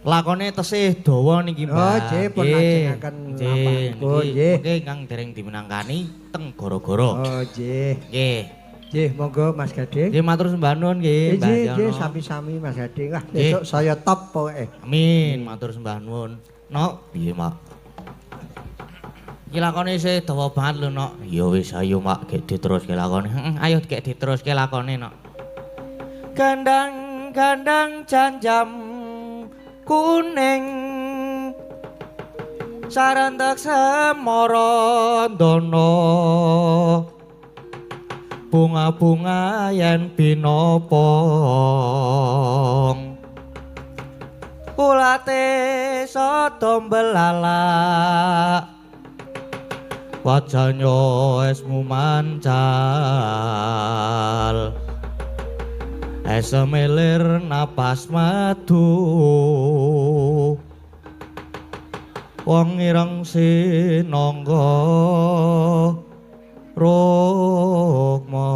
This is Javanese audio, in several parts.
Lakone tesih dawa niki, Mbak. Oh, nggih pun lajengaken lampahipun nggih. Nggih ingkang dereng dimenangkani teng Goro-goro. Oh, nggih. Nggih. Nggih, monggo Mas Gading. Nggih matur sembah nuwun nggih, Mbak Nggih, Siono. nggih sami-sami Mas Gading. Wah, besok saya top pokoke. Amin, matur sembah nuwun. Nok, piye, Mak? Iki lakone isih dawa banget lho, Nok. Ya wis ayo, Mak, gek diteruske lakone. Heeh, ayo gek diteruske lakone, Nok. Gandang-gandang janjam kuning sarentek semara dono bunga-bunga yen binopong ulate soto belalak wajahnya esmu mancal esemelir napas madu wong ireng sinangga rukma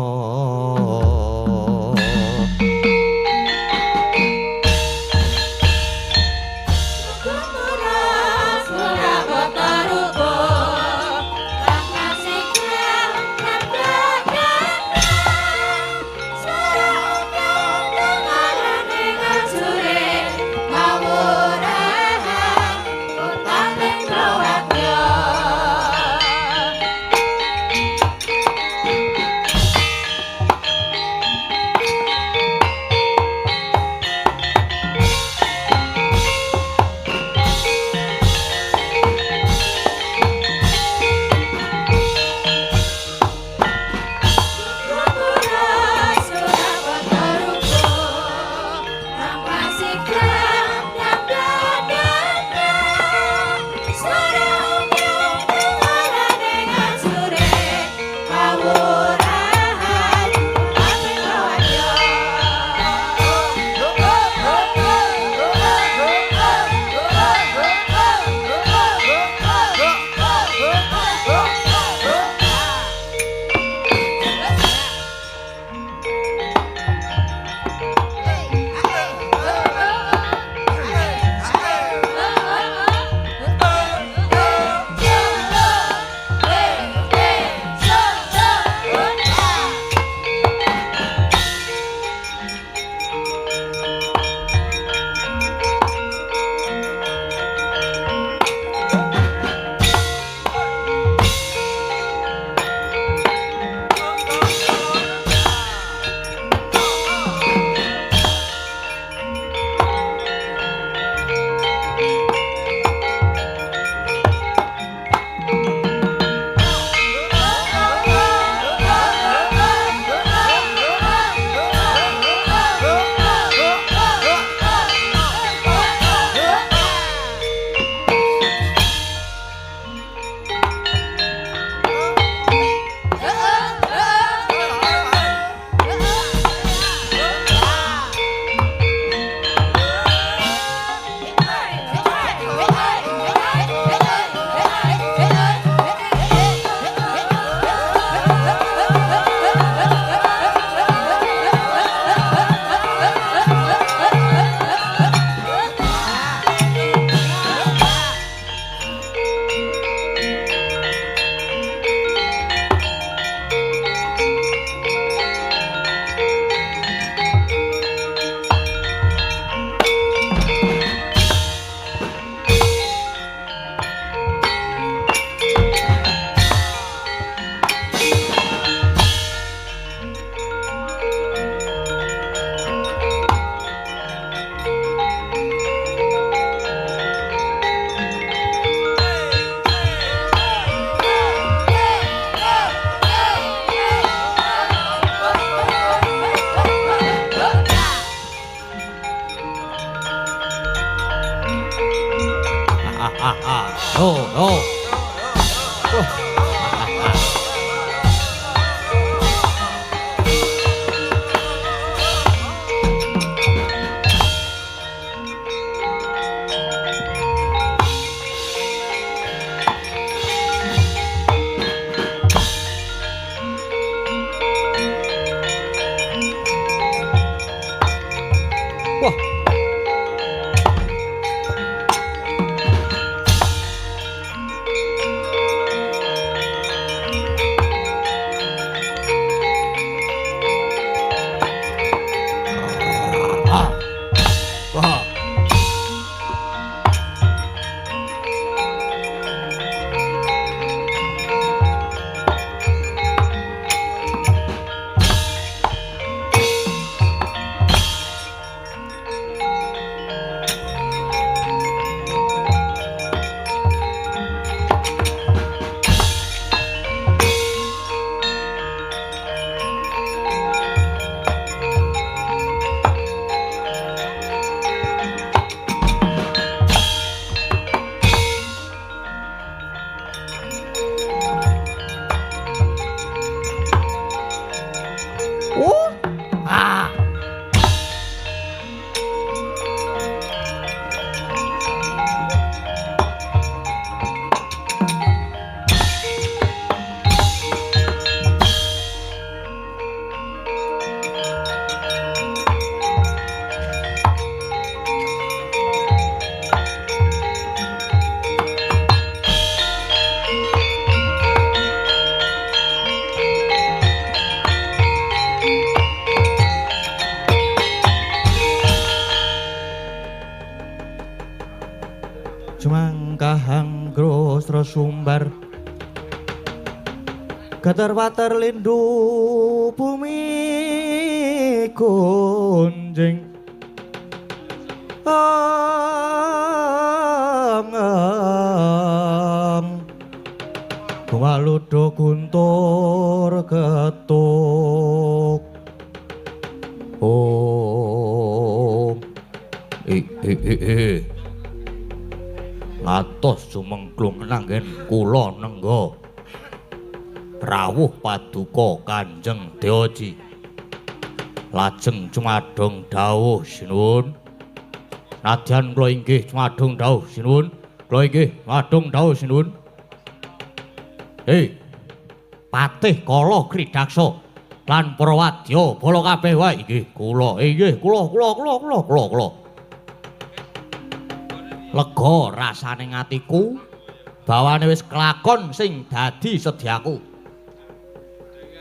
sumber Getar-water lindu bumi kunjing Waludo guntur ketuk Ngatos sumengklung nanggen kula nengga rawuh paduka Kanjeng Deoji lajeng cumadung dawuh sinuwun nadyan kula inggih cumadung dawuh sinuwun kula inggih cumadung dawuh sinuwun Patih Kala Kridaksa lan para wadya bala kabeh wae inggih kula lega rasane atiku bawane wis kelakon sing dadi sedyaku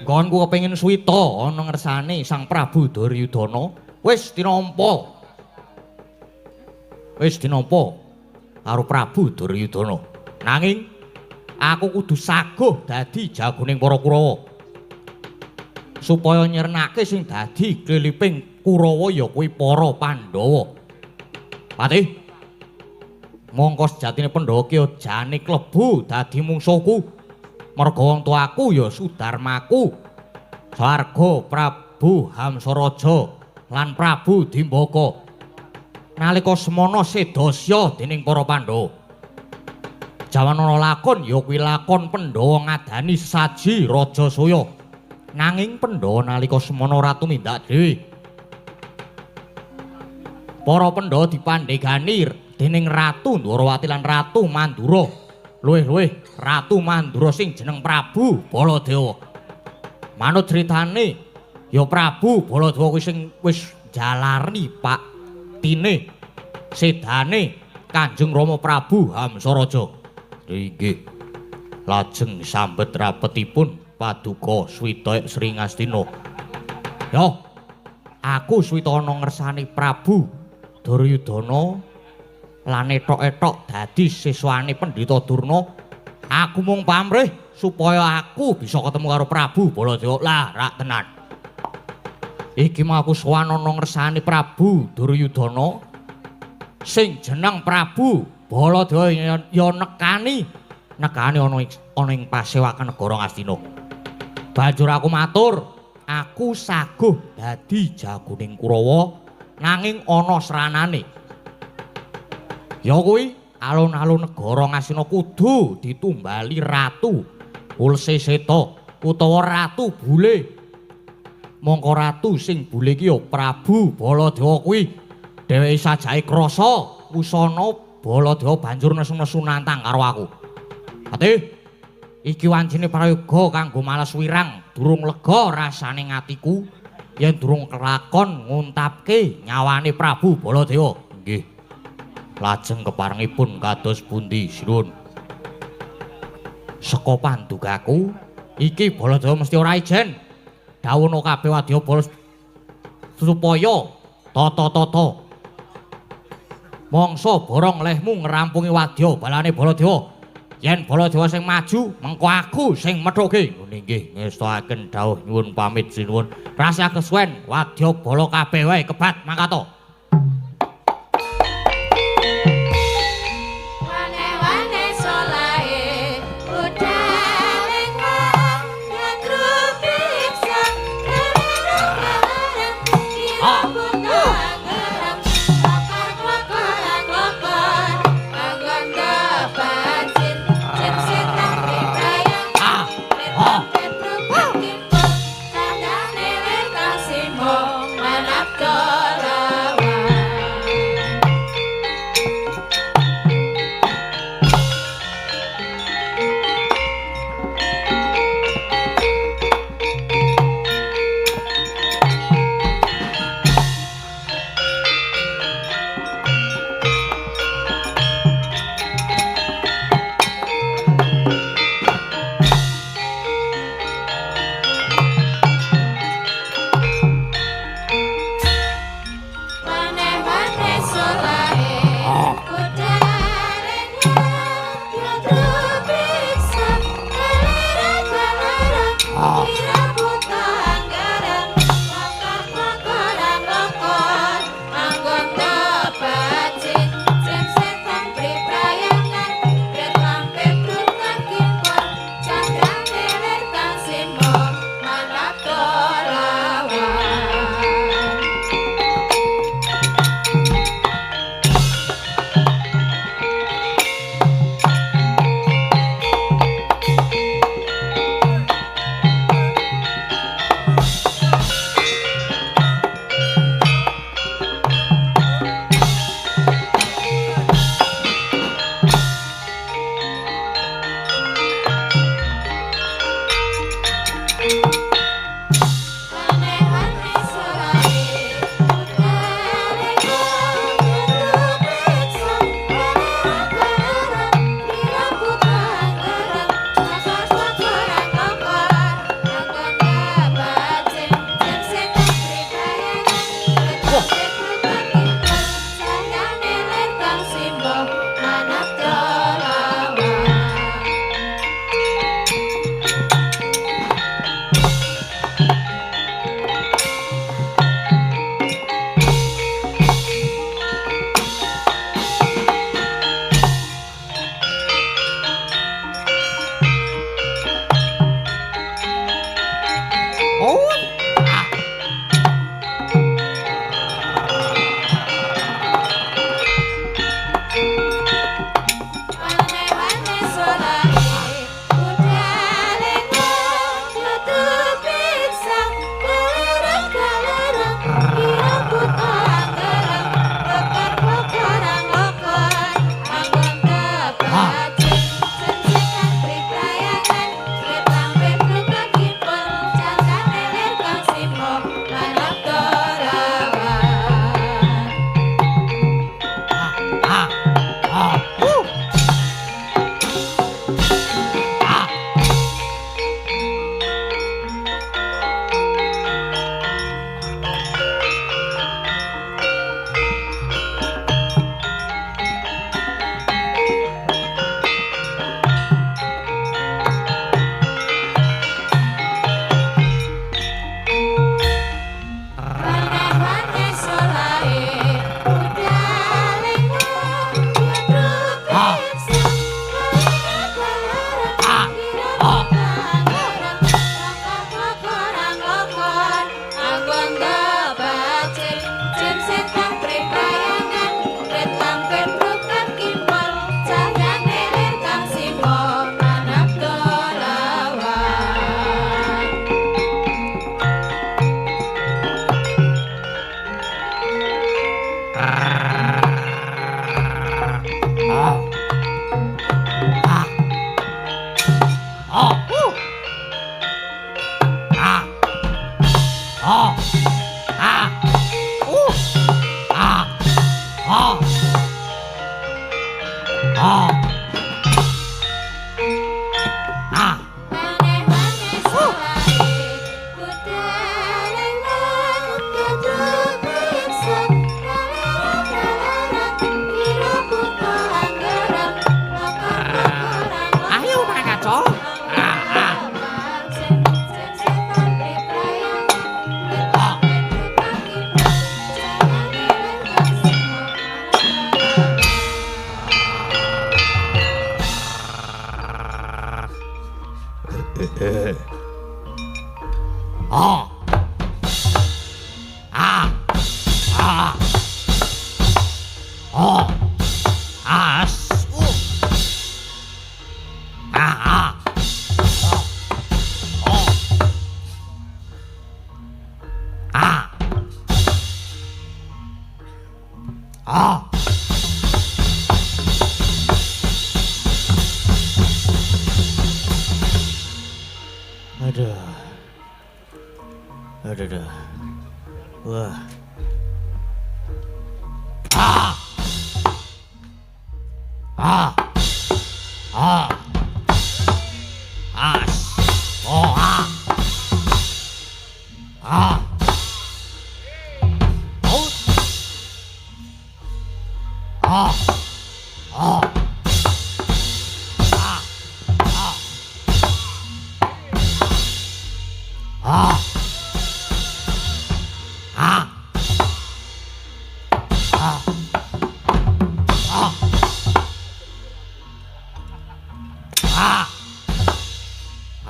nggonku kepengin suwita ana ngersane Sang Prabu Duryudana wis dinampa karo Prabu Duryudana nanging aku kudu saguh dadi jagoning para Kurawa supaya nyernake sing dadi kliliping Kurawa ya kuwi para Pandhawa Patih mongko sejatine Pandhawa ki jane klebu dadi mungsuhku merga wong tuaku ya Sudarmaku Sarga Prabu Hamsaraja lan Prabu Dimbaka nalika semana sedasya dening para Pandhawa jaman ana lakon ya kuwi lakon Pandhawa ngadani sesaji Raja Soya nanging Pandhawa nalika semana ora tumindak dhewe para Pandhawa dipandhegani dening Ratu Ndwarawati lan Ratu Mandura luwih-luwih Ratu Mandura sing jeneng Prabu Baladewa manut critane ya Prabu Baladewa kuwi sing wis jalari paktine sedane Kanjeng Rama Prabu Hamsaraja inggih lajeng sambet rapetipun paduka Swita Sri Ngastina yo aku Swita ana ngersane Prabu Duryudana lan etok-etok dadi siswane Pendhita Durna aku mung pamrih supaya aku bisa ketemu karo Prabu Baladewa lah rak tenan iki mau aku sowan ana ngersane Prabu Duryudana sing jeneng Prabu Baladewa ya nekani ana ing pasewakan negara Ngastina banjur aku matur aku saguh dadi jagoning Kurawa nanging ana sranane ya kuwi alun-alun negara Ngastina kudu ditumbali Ratu Ulseseta utawa Ratu Bule. Mongko ratu sing bule ki ya Prabu Baladewa kuwi dheweke sajahe krasa wusana Baladewa banjur nesu-nesu nantang karo aku. Ati iki wancine prayoga kanggo males wirang durung lega rasane ngatiku yen durung kelakon nguntapke nyawane Prabu Baladewa. Nggih. Lajeng keparengipun kados pundi sinuwun. Saka pandugaku iki Baladewa mesti ora ijen dawuhna kabeh wadyabala supaya tata-tata mangsa borong lehmu ngrampungi wadyabalane Baladewa. Yen Baladewa sing maju mengko aku sing methuke. Nggih ngestakaken dawuh nyuwun pamit sinuwun. Rasa kesuwen wadyabala kabeh wae kebat mangkata.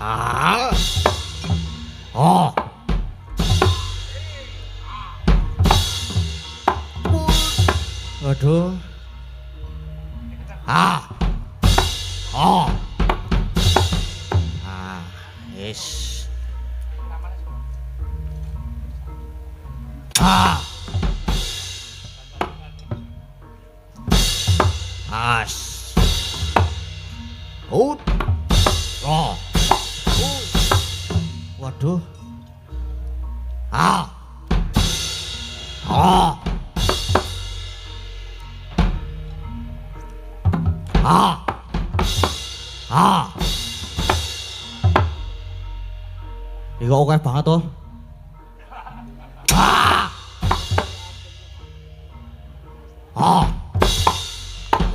Ah. Oh. Waduh. Ah. Oh. Ah, yes. Ah. As. Ut. Oh. Waduh. Ah. Oh. Ah. Ah. Iku oke banget tuh. Ah. Ah.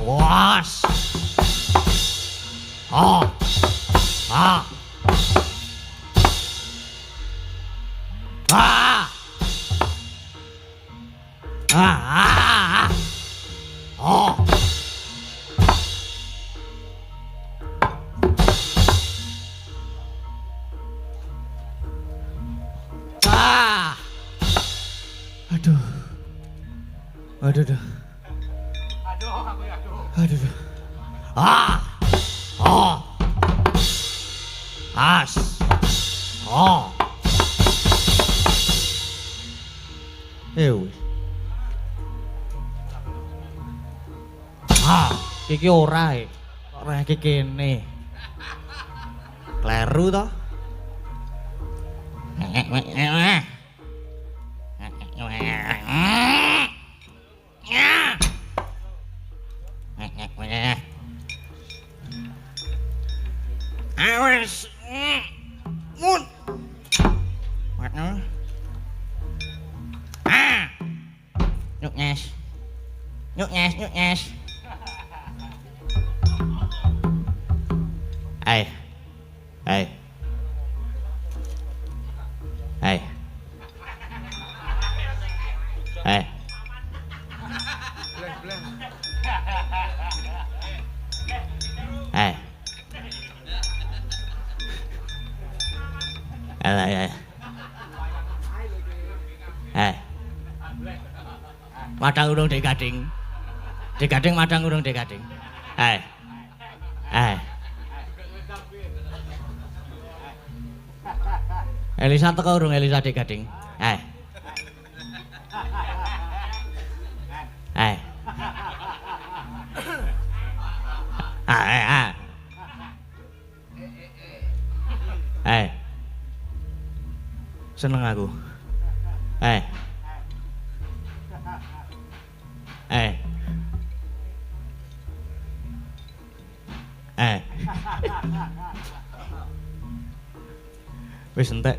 Was. Ah. Ah. Ah. Ah. Ah. Oh. Ah. Aduh. Aduh. Aduh. Aduh. Ah. Oh. As. Oh. Ewe. Ah, iki ora e. Ora iki kene. Kleru to? Awas. Mun. Ah. Nhúc nhas. Nhúc nhas, nhúc nhas. Ê. Ê. Ê. Ê. Ê. Ê. Ê. Madang urung Degading. Degading madang urung Degading. Ê. Ê. Elisa teko urung Elisa Degading. Ê. Ê. Ah. Seneng aku. Wis entek.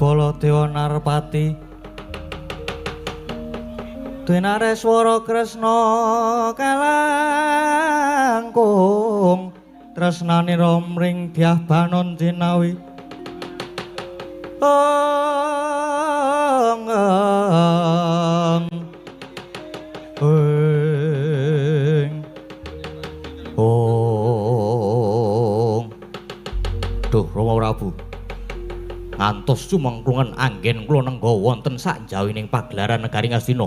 Baladewa Narpati Denareswara Kresna kalangkung tresnane romring diah banon jinawi Duh Rama Prabu ngantos sumengklungen anggen kula nengga wonten sak jawining pagelaran negari Ngastina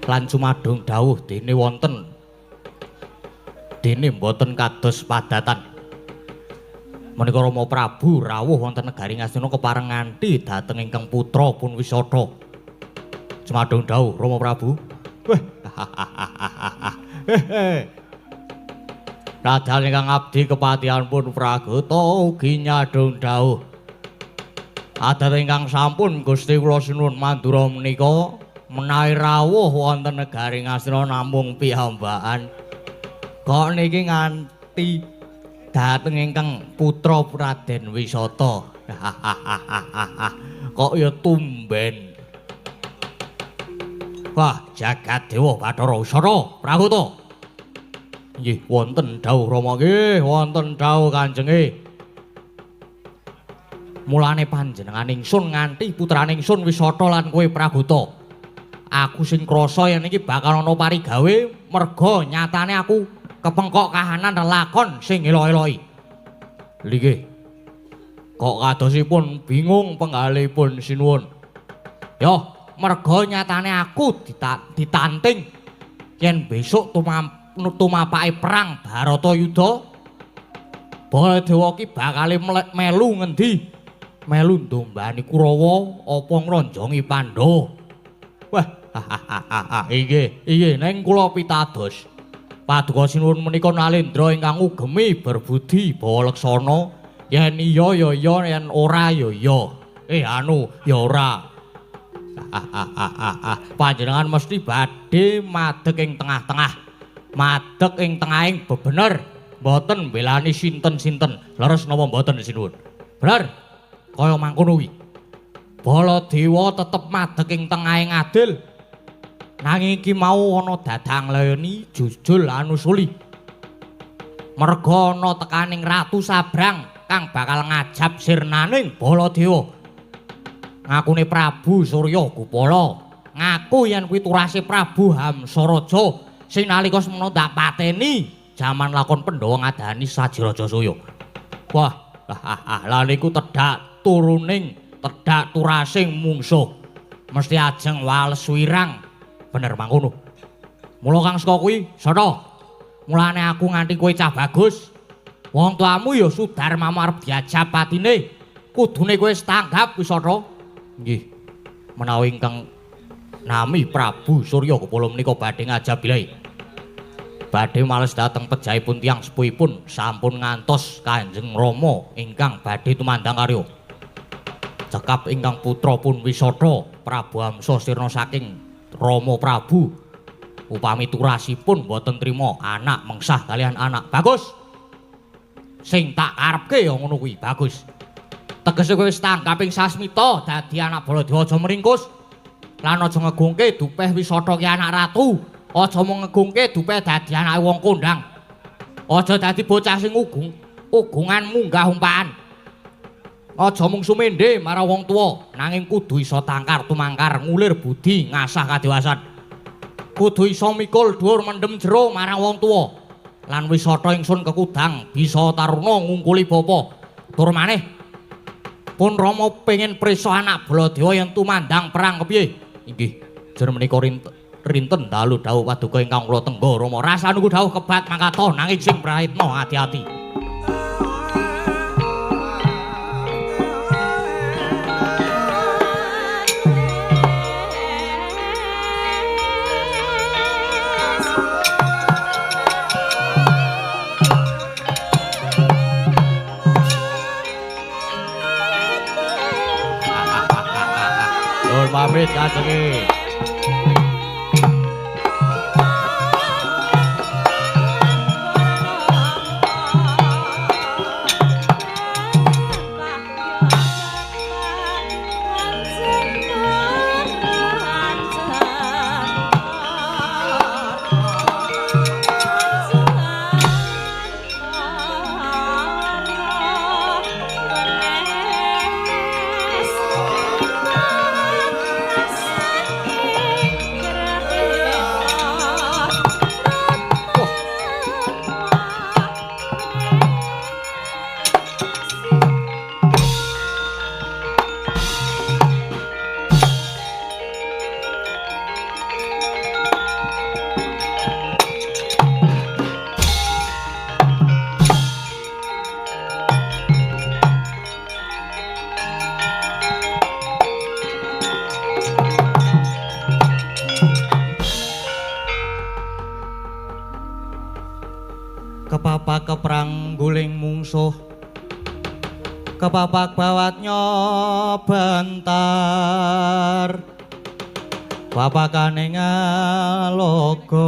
lan cumadung dawuh dene wonten dene mboten kados padatan menika Rama Prabu rawuh wonten negari Ngastina kepareng nganti dhateng ingkang putra pun Wisata cumadung dawuh Rama Prabu Radal ingkang abdi kepatihan pun Pragata ugi nyadong dawuh. Adat ingkang sampun Gusti kula sinuwun Mandura menika menawi rawuh wonten negari Ngastina namung piyambakan. Kok niki nganti dhateng ingkang putra Raden Wisata. Kok ya tumben. Wah, jagat dewa Bathara Wisata, Pragata. Nggih wonten dawuh Rama nggih wonten dawuh Kanjeng mulane panjenengan ingsun nganti putrane ingsun Wisata lan kowe Pragata aku sing krasa yen iki bakal ana parigawe merga nyatane aku kepengkok kahanan lakon sing elo-eloki nggih kok kadosipun bingung penggalipun sinuwun yo merga nyatane aku ditanting yen besok tumapake perang Baratayuda Baladewa ki bakale melu ngendi melu ndombani Kurawa apa ngronjongi Pandhawa wah inggih neng kula pitados paduka sinuwun menika Nalendra ingkang ugemi berbudi Bawaleksana yen iya ya iya yen ora ya iya ya ora panjenengan mesti badhe madeg ing tengah-tengah madeg ing tengahing bebener mboten mbelani sinten-sinten leres napa mboten sinuwun bener kaya mangkono kuwi Baladewa tetep madeg ing tengahing adil nanging iki mau ana dadang layani jujul anusuli merga ana tekaning Ratu Sabrang kang bakal ngajab sirnaning Baladewa ngakune Prabu Surya Gupala ngaku yen kuwi turase Prabu Hamsaraja sing nalika semana ndak pateni jaman lakon Pandhawa ngadani Sajirajasaya. Wah, lha niku tedhak turuning, tedhak turasing mungsuh. Mesti ajeng wales wirang. Bener mangkono. Mula kang saka kuwi, Sata. Mulane aku nganti kowe cah bagus. Wong tuamu ya Sudarmamu arep diajab patine. Kudune kowe tanggap wis Sata. Nggih. Menawi ingkang nami Prabu Surya Gupala menika badhe ngajab bilai. Badhe males dateng pejahipun tiyang sepuhipun sampun ngantos Kanjeng Rama ingkang badhe tumandang karya. Cekap ingkang putra pun Wisata Prabu Hamsa sirna saking Rama Prabu. Upami turasipun boten trima anak mengsah kalian anak. Bagus. Sing tak karepke ya ngono kuwi, bagus. Tegese kowe wis tanggaping sasmita dadi anak Baladewa aja meringkus. Lan aja ngegungke dupeh Wisata ki anak ratu. Aja mung ngegungke dupeh dadi anake wong kondang. Aja dadi bocah sing ugungan munggah umpaan. Aja mung sumendhe marang wong tuwa, nanging kudu isa tangkar tumangkar, ngulir budi, ngasah kadewasan. Kudu isa mikul dhuwur mendem jero marang wong tuwa. Lan Wisata ingsun kekudang bisa taruna ngungkuli bapa. Tur maneh pun Rama pengin prisa anak Baladewa yen tumandang perang kepiye? Inggih, jer menika rinten dalu dawuh paduka ingkang kula tenggo Rama rasa nunggu dawuh kebat mangkata nanging sing praitna ati-ati. Nuwun pamit Kanjeng. kepapak keprang guling mungsuh kepapak bawat nyobantar papakane ngaloga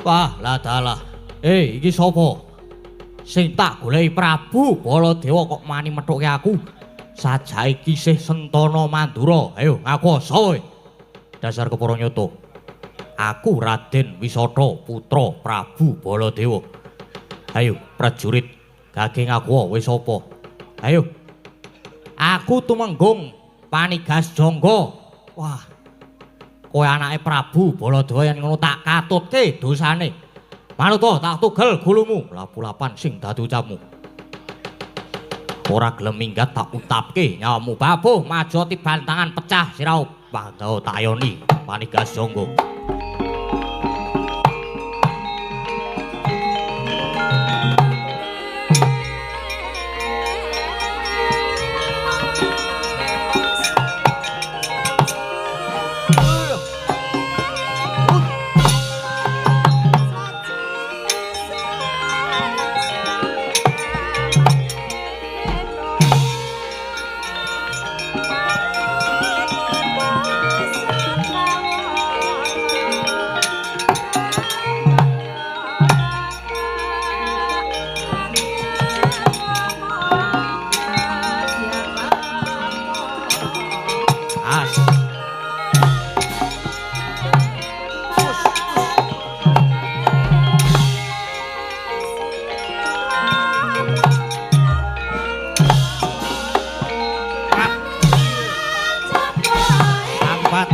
wah ladalah iki sapa sing tak goleki Prabu Baladewa kok mani methuke aku sajae kisih Sentana Mandura ayo ngaku kowe dasar kepara nyoto aku Raden Wisata putra Prabu Baladewa ayo prajurit gage ngaku wis sapa ayo aku Tumenggung Panigas Jangga wah kowe anake Prabu Baladewa yen ngono tak katutke dosane. Manut tak tugel gulumu lapu-lapan sing dadi ucapmu. Ora gelem minggat tak utapke nyawamu babuh maju tibantangan pecah sirau Pandhawa tak ayoni Panigas Jangga. Sambat.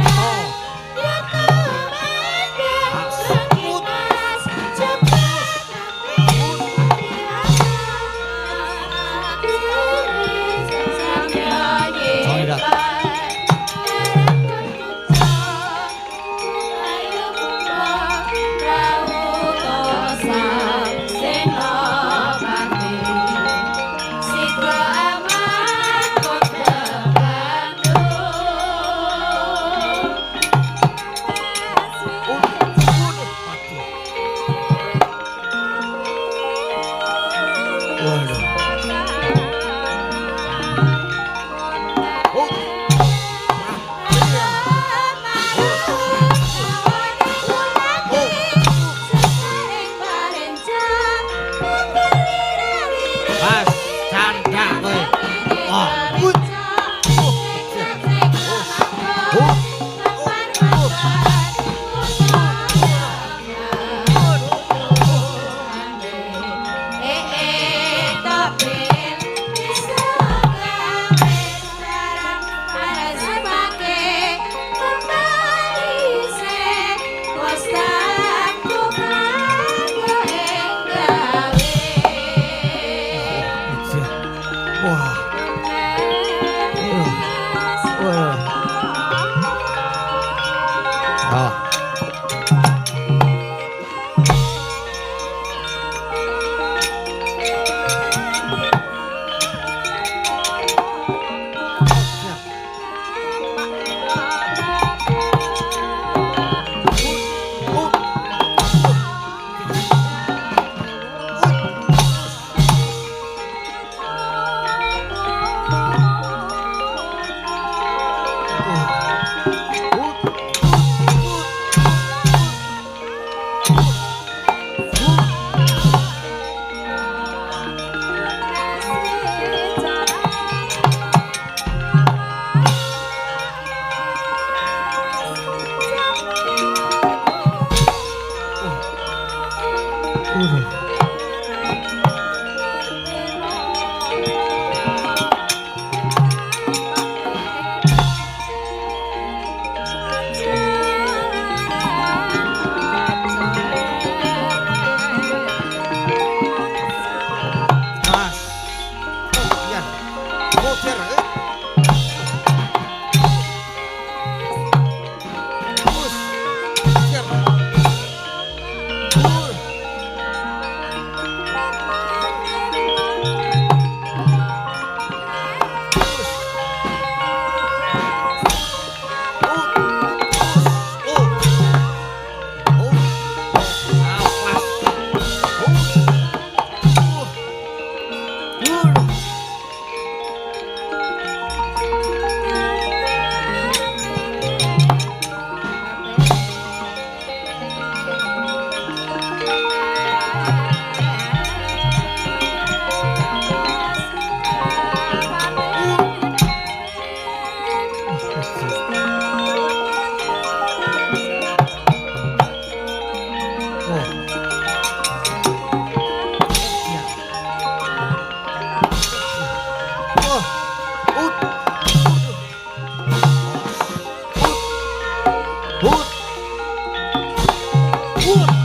Jayendra.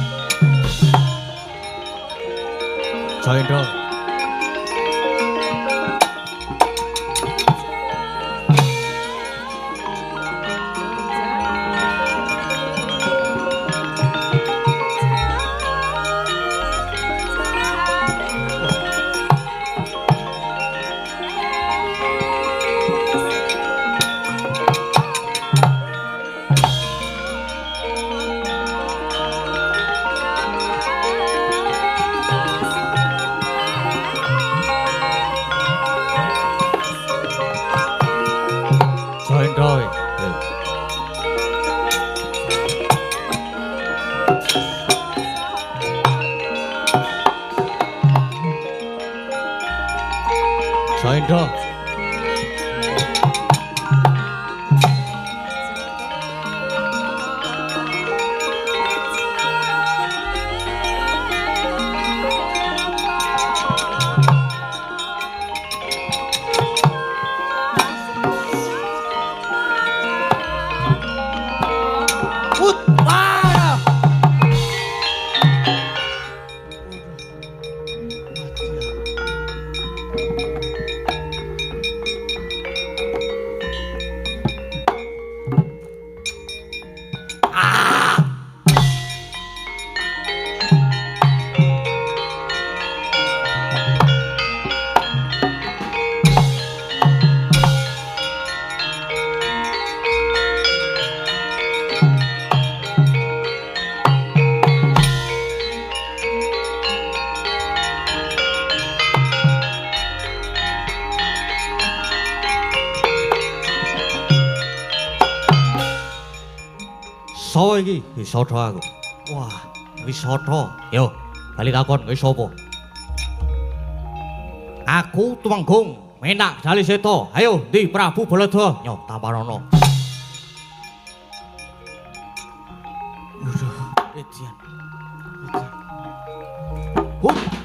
Jayendra. Jayendra. Sopo iki? Wisata aku. Wah, wisata. Yo, bali takon kowe sapa? Aku Tumenggung, Menak Jali Seta. Ayo, Ndi Prabu Baladha? Nyo, Tamparana. Waduh, Edian. Hup.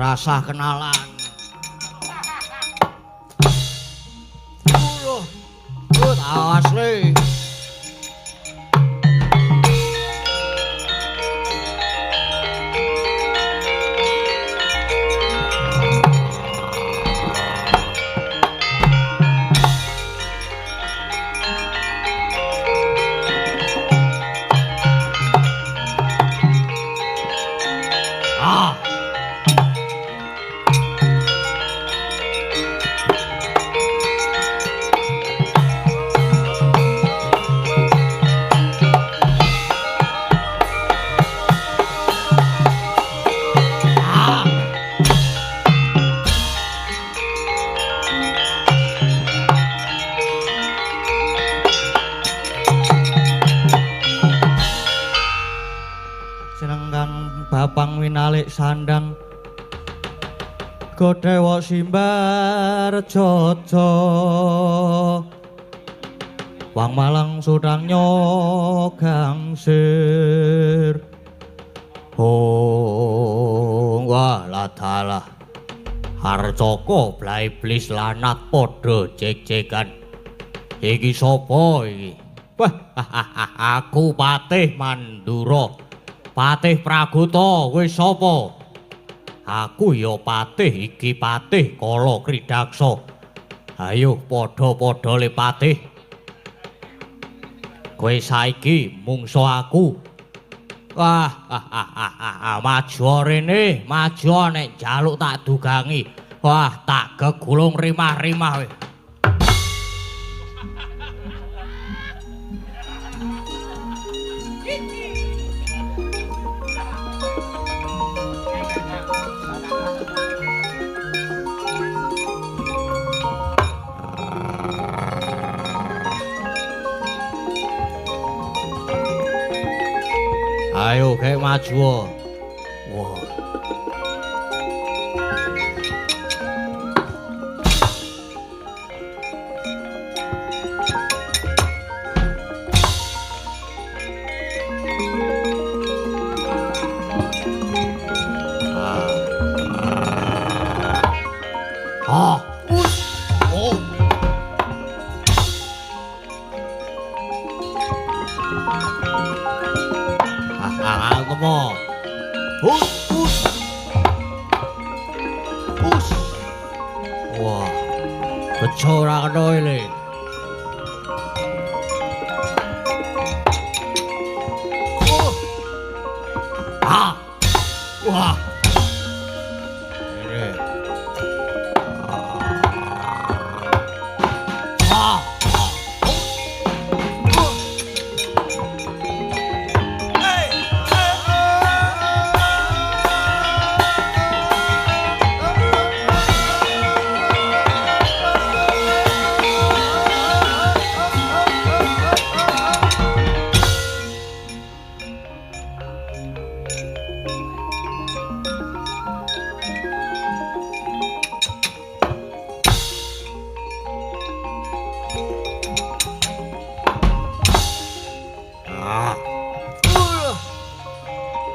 Rasa kenalan. Asli. Bapang winalik sandang Godhewa simbar jojo Wang Malang sudang nyogangsir Waladhalah Harcaka Blaiblis lanat padha jek-jekan Iki sapa iki? Wah, aku Patih Mandura Patih Pragota, kowe sapa? Aku ya Patih, iki Patih Kala Kridaksa. Ayo padha-padha le Patih. Kowe saiki mungsuh aku. Wah, maju rene, maju nek njaluk tak dugangi. Wah, tak gegulung rimah-rimah we. Ayo kayak maju. Wah. Ah. Oh. Ngomong. Hus. Wah. Bejo ora kena iki. Ah. Wah. Ini. Ah.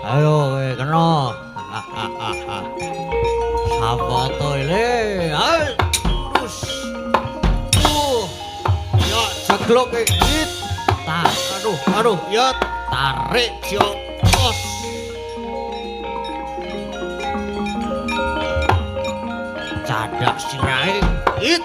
Ayo kena. Sapa to ile? Ayo terus. Ya ceglok iki. Aduh, ya tarik jokos. Cadak sirahe. It.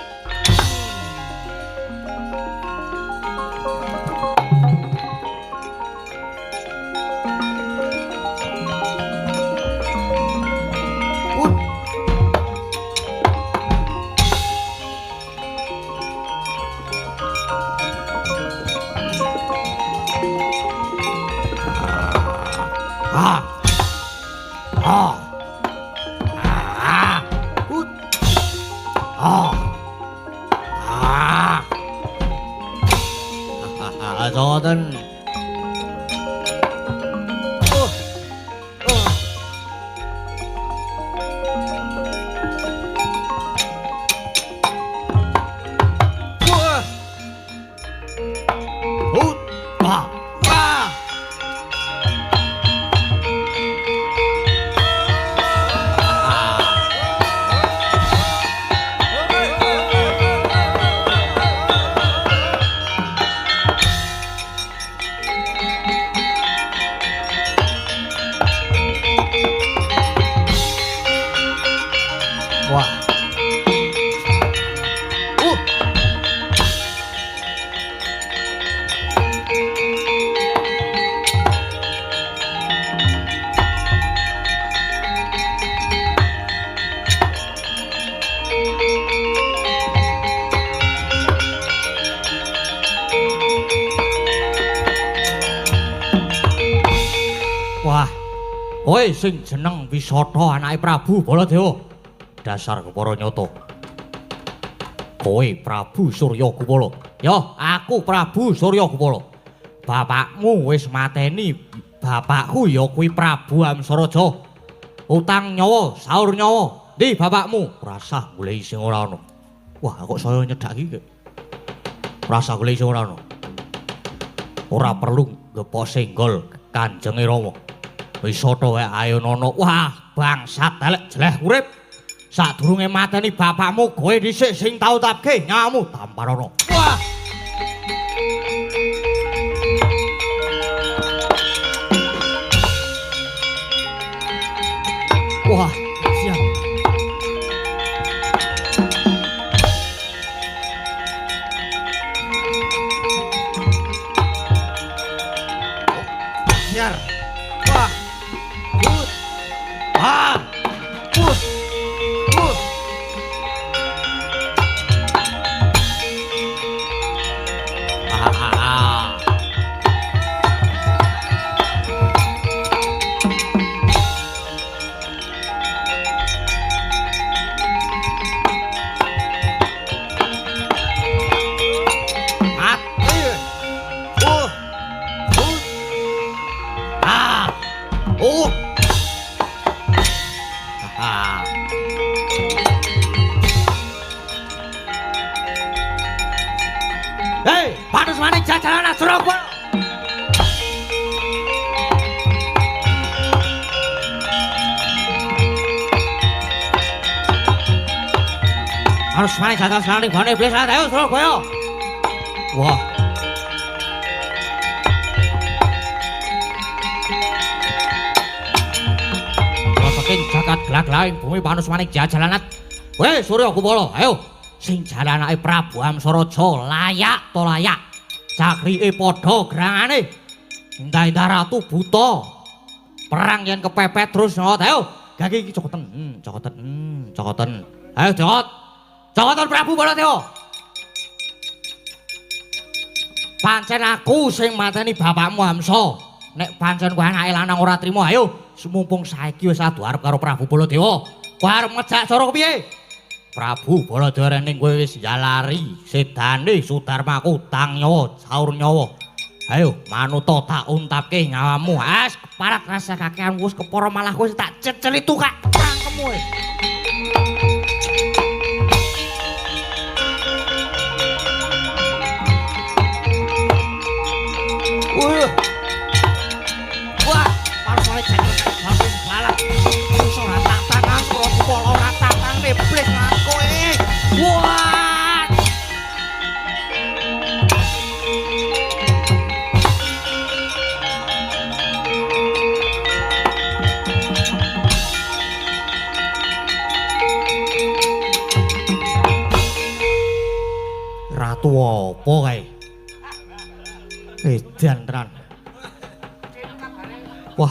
Jordan. Kowe sing jeneng Wisata anake Prabu Baladewa. Dasar kepara nyata. Kowe Prabu Surya Kupala. Ya, aku Prabu Surya Kupala. Bapakmu wis mateni. Bapakku ya kuwi Prabu Amsaraja. Utang nyawa, saur nyawa. Ndi bapakmu? Rasah goleki sing ora ana. Wah, kok saya nyedak iki. Rasah goleki sing ora ana. Ora perlu ngepok senggol Kanjenge Rama. Wisata wae ayo nono. Wah, bangsat elek jeleh urip. Sadurunge mateni bapakmu kowe dhisik sing tau tapke nyamu Tamparana. Wah. Wah, siap. Siar. Harus main jatah sekali gone iblis ayo Surabaya. Wah. Saking jagat gelag-gelag bumi panus maning jajalanat. Weh Surya Kupala, ayo sing jalanake Prabu Amsaraja layak to layak. Cakrike padha grangane. Indah-indah ratu buta. Perang yen kepepet terus nyot, ayo. Gage iki cokoten. Cokoten. Ayo Jot. Cokoten Prabu Baladewa. Pancen aku sing mateni bapakmu Hamsa. Nek pancen kowe anake lanang ora trima, ayo mumpung saiki wis adu arep karo Prabu Baladewa. Kowe arep ngejak cara kepiye? Prabu Baladewa ning kowe wis jalari sedane Sudarmaku tang nyawa, saur nyawa. Ayo manuta tak untapke nyawamu. As keparat rasa kakean wis kepara malah kowe tak cecelitu kak cangkemmu. Wah, parpole jenggot sampun balap. Iso ora tak tangan Surya Kupala ora tak tangan iblis lan kowe. Wah! Ratu apa kae? Edan tenan. Wah.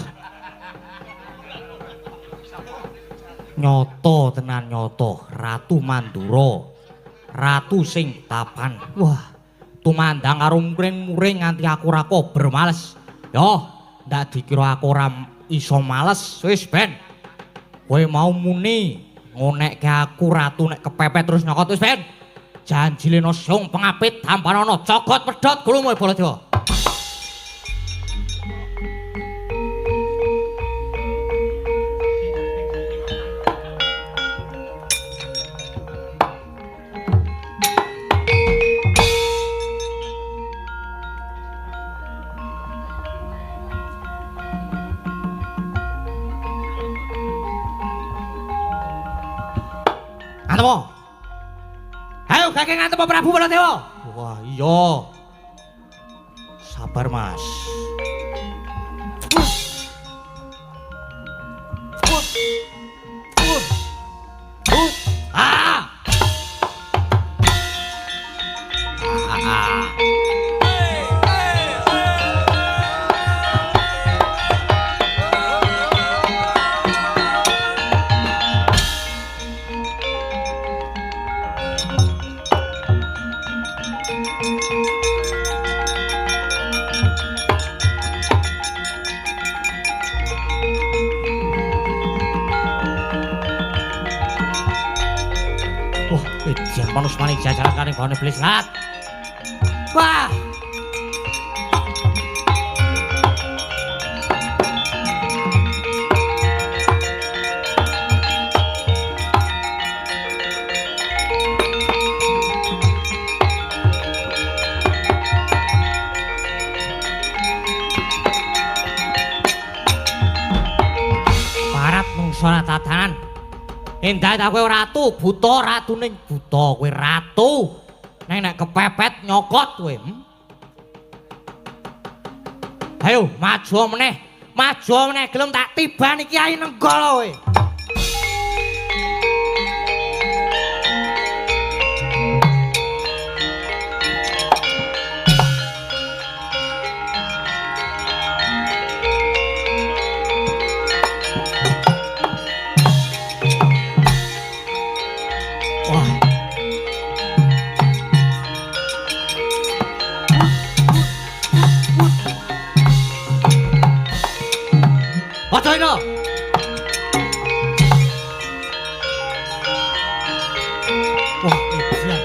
Nyoto tenan nyoto, Ratu Mandura. Ratu sing tapan. Wah, tumandang karo muring-muring nganti aku ora kober males. Yo, ndak dikira aku ora iso males. Wis ben. Kowe mau muni ngonekke aku ratu nek kepepet terus nyokot wis ben. Janji leno sing pengapit tampanana cogot pedhot gulumu Baladewa. Antemo. Ayo kakek ngantep Prabu Baladewa. Wah iya. Sabar Mas. Ah. Ejan manus maning jajaran karing bawane iblis lat. Wah. Parat mungsana tatanan. Endah ta kowe ratu, buta ratu ning buta kowe ratu. Nek kepepet nyokot kowe. Ayo maju meneh. Maju meneh gelem tak tibani Kyai Nenggala kowe. Aja ino. Wah, edan.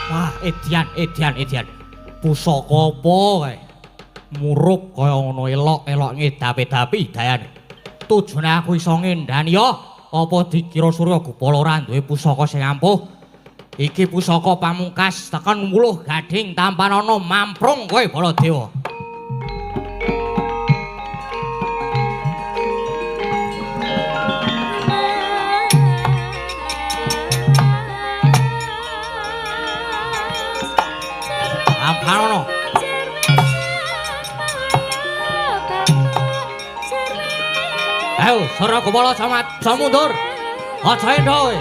Wah, edan. Pusaka apa kae? Murup kaya ngono elok-elok ngedapi-dapi dayane. Tujune aku iso ngendani ya apa dikira Surya Kupala ora duwe pusaka sing ampuh. Iki pusaka pamungkas tekan wuluh gading tampanana mamprung kowe Baladewa. Tampanana. Ayo, Sora Gopala Samundur. Aja endo kowe.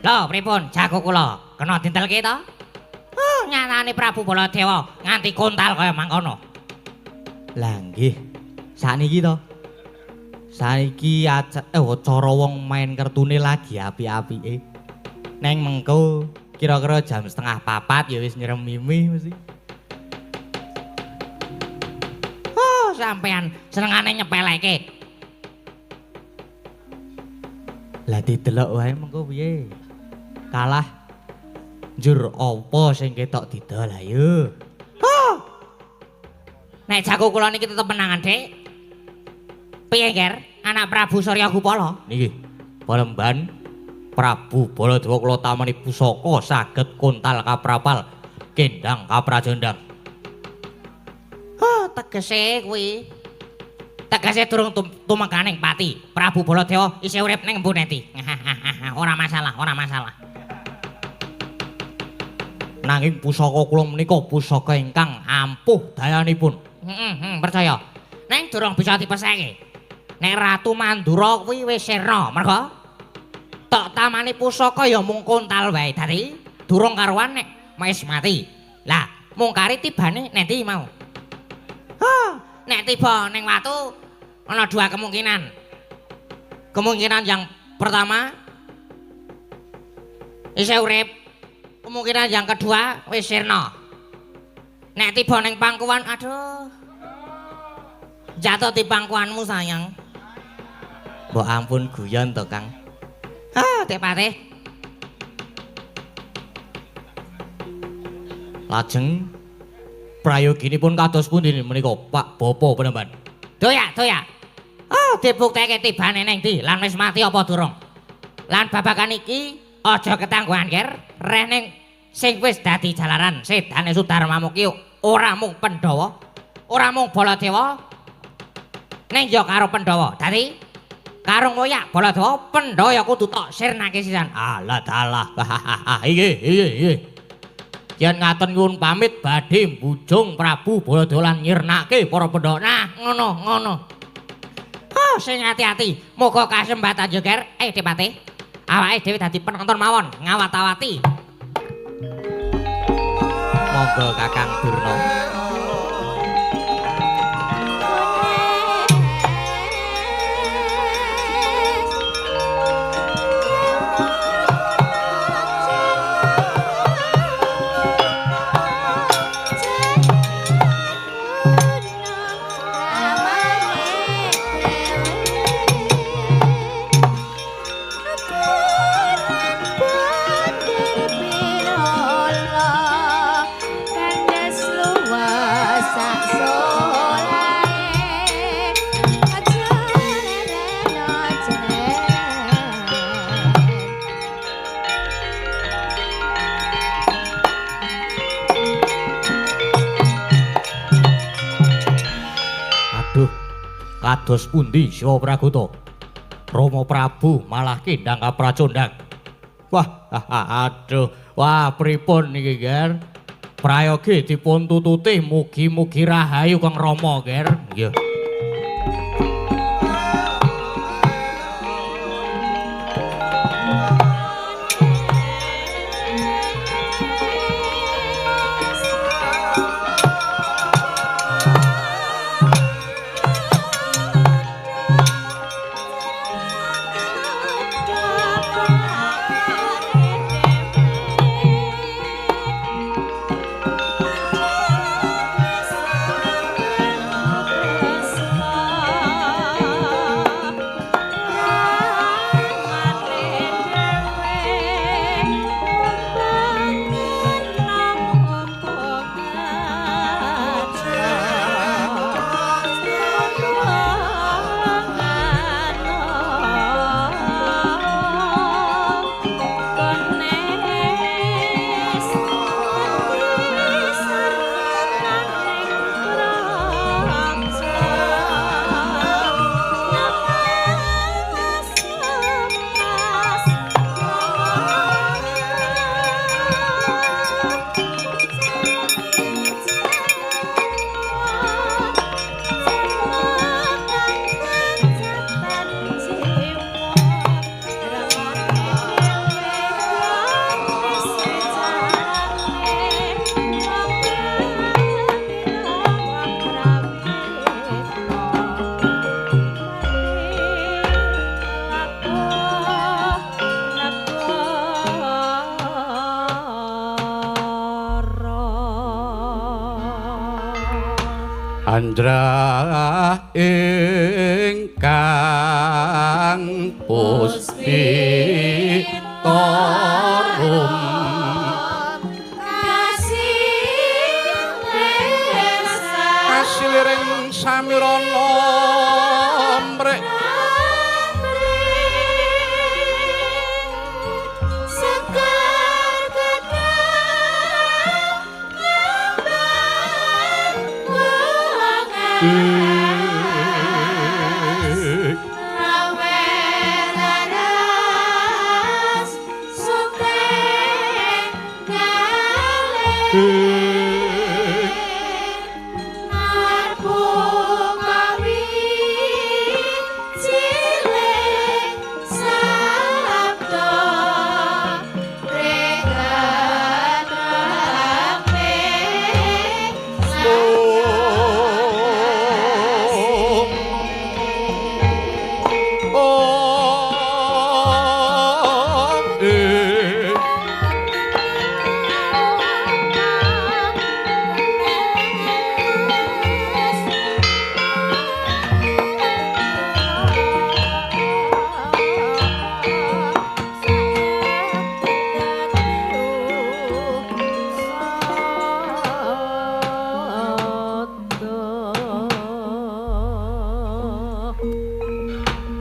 Lho, pripun jago kula? Kena dintelke to? Oh, nyatane Prabu Baladewa nganti kontal kaya mangkono. Lah nggih. Sakniki to. Saiki acara wong main kertune lagi apik-apike. Neng mengko kira-kira jam 3:30 ya wis nyeremimi mesti. Oh, sampean senengane nyepeleke. Lah didelok wae mengko piye? Kalah njur apa sing ketok didol ayo. Oh. Nek jago kula niki tetep menangan, Dik. Piye, Ger? Anak Prabu Surya Gopala. Niki, Palemban Prabu Baladewa kula tamani pusaka saged kontal kaprapal kendang kaprajondang. Oh, tegese kuwi. Tegese durung tumekaning pati. Prabu Baladewa isih urip ning Empu Neti. Ora masalah, ora masalah. Nanging pusaka kula menika pusaka ingkang ampuh dayanipun. Percaya. Neng durung bisa dipesake. Nek Ratu Mandura kuwi wis sirna, merga tok tamani pusaka ya mung kontal wae. Dadi durung karuan nek wis mati. Lah, mungkari tibane nendi mau? Nek tiba ning watu ana dua kemungkinan. Kemungkinan yang pertama isih urip. Kemungkinan yang kedua wis sirna. Nek tiba ning pangkuan, aduh. Jatuh di pangkuanmu sayang. Mbok ampun guyon to, Kang. Tepate. Lajeng prayoginipun kados pundi menika, Pak Bapa Panembahan? Doyak. Dibukteke tibane ning ndi lan wis mati apa durung? Lan babagan iki aja ketangguhan, Ger. Reh ning sing wis dadi jalaran sedane Sudarmamu ki ora mung Pandhawa, ora mung Baladewa. Ning ya karo Pandhawa. Dadi karo ngoyak Baladewa, Pandhawa ya kudu tok sirnake sisan. Alah dalah. Iya. Yen ngaten nyuwun pamit badhe mbujung Prabu Baladewa lan nyirnake para Pandhawa. Nah, ngono. Oh, sing hati-hati. Muga kasempatan yo, Ger. Dipate. Awake dhewe dadi penonton mawon, ngawat-awati. Monggo Kakang Durna. kados pundi Siwa Pragata? Rama Prabu malah kendang kapracondang. Wah, aduh, wah pripun niki, Ger? Prayogi dipun tututi mugi-mugi rahayu Kang Rama, Ger. Nggih. Andra ingkang puspitorum kasiliring samirana mrek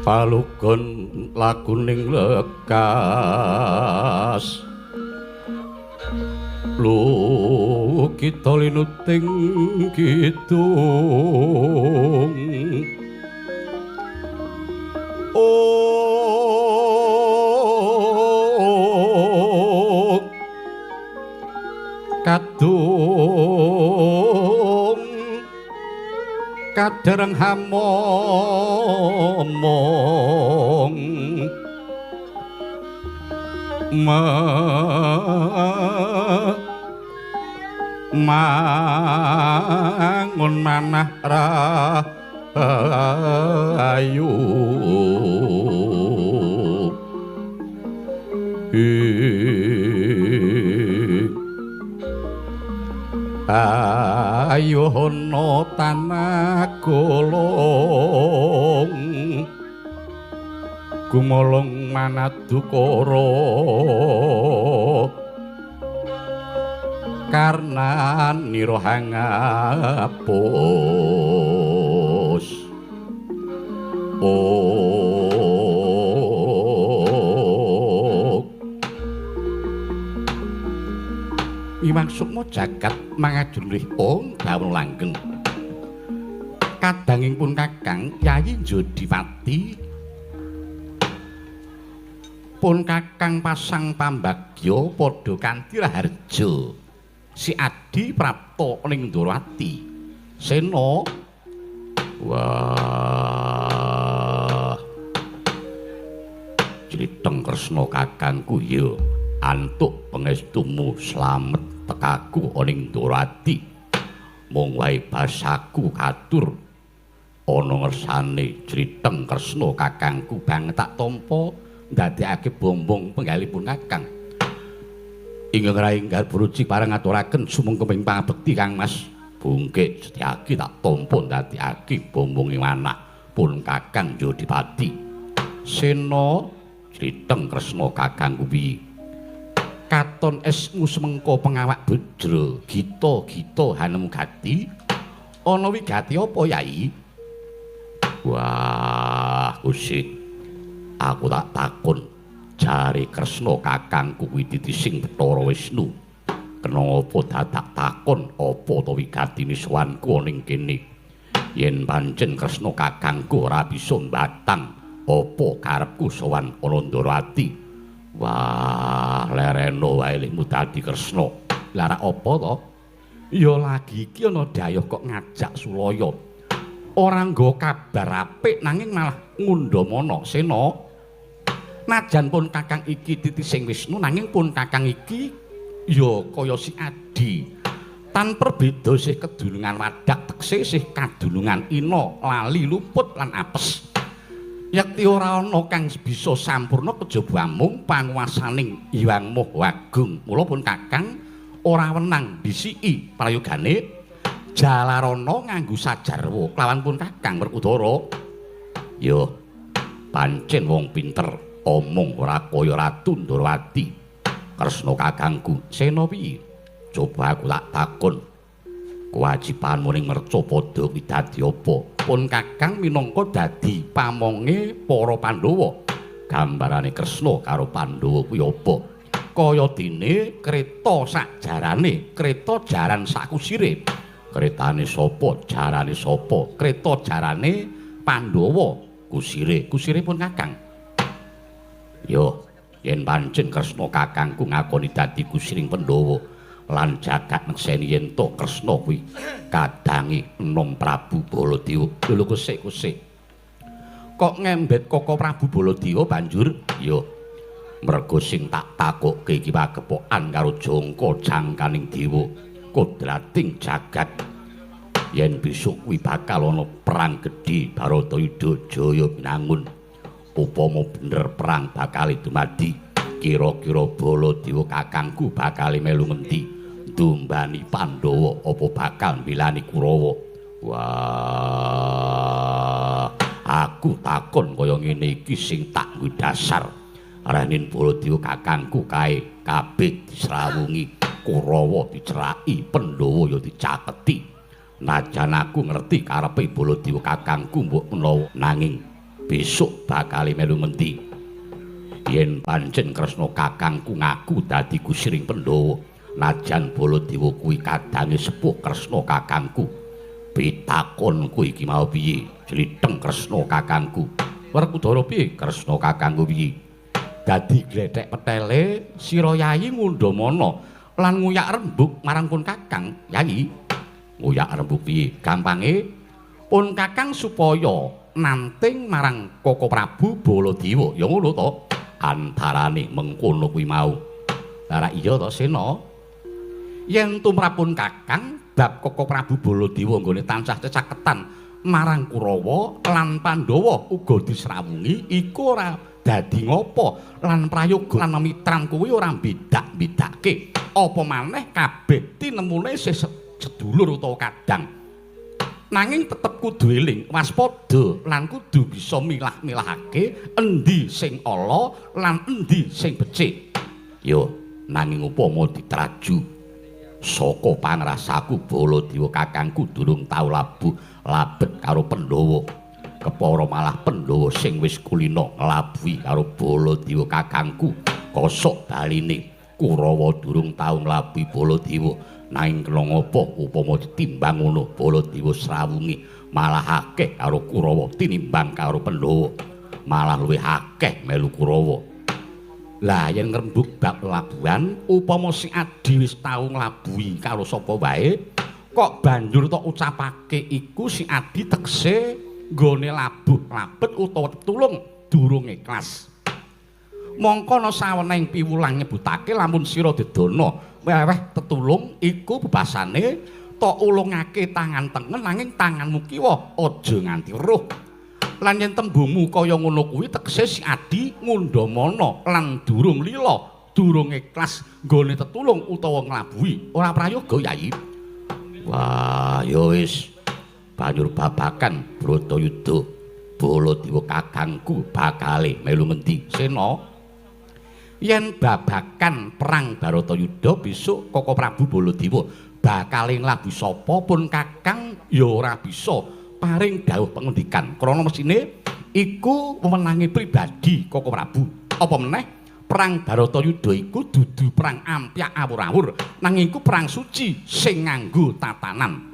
palugon lakuning lekas lu kita linuting kidung oh kadung kadereng hamomong mangun manah rahayu ayono tanah golong gumolong manadukara karna nira hangapus Imang Sukma jagat mangajulih ong dawn langgeng kadanging pun Kakang Yayi Jodipati pun Kakang pasang pambagya padha kanthi raharja si Adi prapta ning Ndrawati Sena wah Criteng Kresna kakangku ya antuk pangestumu slamet tekaku ning Ndrawati mung wae basaku katur ana ngersane Criteng Kresna kakangku banget tak tampa ndadekake bombong penggalipun kakang ingkang rainggal bruci pareng ngaturaken sumengkeming pangabekti Kang Mas bungkik Setyaki tak tampa ndadekake bombong manah pun kakang Jodipati Sena Criteng Kresna kakangku piye katon esmu semengko pengawak bedra gita-gita hanemu gati ana wigati apa Yai wah Gusti aku tak takon jare Kresna kakangku kuwi titising Bathara Wisnu kena apa dadak takon apa to wigatine sowanku ning kene yen pancen Kresna kakangku ora bisa mbatang apa karepku sowan ana Ndrawati wah lereno wae lemu dadi Kresna lara apa to ya lagi iki ana dayuh kok ngajak Sulaya ora nggo kabar apik nanging malah ngundhamana Sena najan pun kakang iki titising Wisnu nanging pun kakang iki ya kaya si Adi tan perbeda sih kedunungan wadak tekse sih kadunungan ina lali luput lan apes yakti ora ana kang bisa sampurna kejaba mung panguwasaning Hyang Maha Agung mula pun kakang ora wenang bisiki prayogane Jalarana nganggo sajarwa kelawan pun kakang Werkudara yo pancen wong pinter omong ora kaya Ratu Ndrawati Kresna kakangku Sena piye coba aku tak takon kewajibanmu ning Mercapada kuwi dadi apa pun kakang minangka dadi pamonge para Pandhawa gambarane Kresna karo Pandhawa kuwi apa kaya dene kreta sakjarane kreta jaran sakusire kretane sapa jarane sapa kreta jarane Pandhawa kusire pun kakang yo yen pancen Kresna kakangku ngakoni dadi kusiring Pandhawa lan jagat nekseni yen to Kresna kuwi kadangi enom Prabu Baladewa lho kusik kok ngembet Koko Prabu Baladewa banjur ya merga sing tak takokke iki pagepokan karo jangka jangkaning dewa kodrating jagat yen besok kuwi bakal ana perang gedhe Baratayuda Jaya Binangun upama bener perang bakal dumadi kira-kira Baladewa kakangku bakal melu ngendi dumbani Pandhawa apa bakal mbelani Kurawa wah aku takon kaya ngene iki sing tak nggo dasar Ranin Baladewa kakangku kae kabeh disrawungi Kurawa diceraki Pandhawa ya dicaketi najan aku ngerti karepe Baladewa kakangku mbok menawa nanging besok bakal melu ngendi yen pancen Kresna kakangku ngaku dadi gusiring Pandhawa najan Baladewa kuwi kadange sepuh Kresna kakangku pitakonku iki mau piye Criteng Kresna kakangku Werkudara piye Kresna kakangku piye dadi glethek petele sira Yayi ngundhamana lan nguyak rembug marang pun kakang Yayi nguyak rembug piye gampange pun kakang supaya nanting marang Koko Prabu Baladewa ya ngono to antarane mengkono kuwi mau lara iya to Sena yen tumrapun kakang bab Koko Prabu Baladewa nggone tansah cecaketan marang Kurawa lan Pandhawa uga disrawungi iku ora dadi ngopo lan prayoga lan mitran kuwi ora bedak-bedake apa maneh kabeh tinemune sedulur utawa kadang nanging tetep kudu eling waspada lan kudu bisa milah-milahake endi sing ala lan endi sing becik yo nanging upama ditraju saka pangrasaku Baladewa kakangku durung tau labet karo Pandhawa kepara malah Pandhawa sing wis kulina nglabuhi karo Baladewa kakangku kosok baline Kurawa durung tau nglabuhi Baladewa nanging kena ngapa upama ditimbang ngono Baladewa srawungi malah akeh karo Kurawa tinimbang karo Pandhawa. Malah luwih akeh melu Kurawa. Lah yen ngrembug bab labuhan, upama si Adi wis tau nglabuhi karo sapa wae, kok banjur tok ucapake iku si Adi tekse nggone labuh labet utawa tetulung durung ikhlas. Mongko ana saweneng piwulang nyebutake lamun sira dedana weweh tetulung iku bebasane tok ulungake tangan tengen nanging tanganmu kiwa aja nganti weruh. Lan yen tembungmu kaya ngono kuwi tekse si Adi ngundhamana lan durung lila, durung ikhlas nggone tetulung utawa nglabuhi. Ora prayoga Yayi. Wah, ya wis. Banjur babakan Bratayuda Baladewa kakangku bakale melu ngendi? Sena. Yen babakan perang Bratayuda besok Koko Prabu Baladewa bakale nglabuhi sapa pun kakang ya ora bisa paring dawuh pengendikan krana mesine iku wewenange pribadi Koko Prabu. Apa meneh perang Bratayuda iku dudu perang ampyak awur-awur nanging iku perang suci sing nganggo tatanan.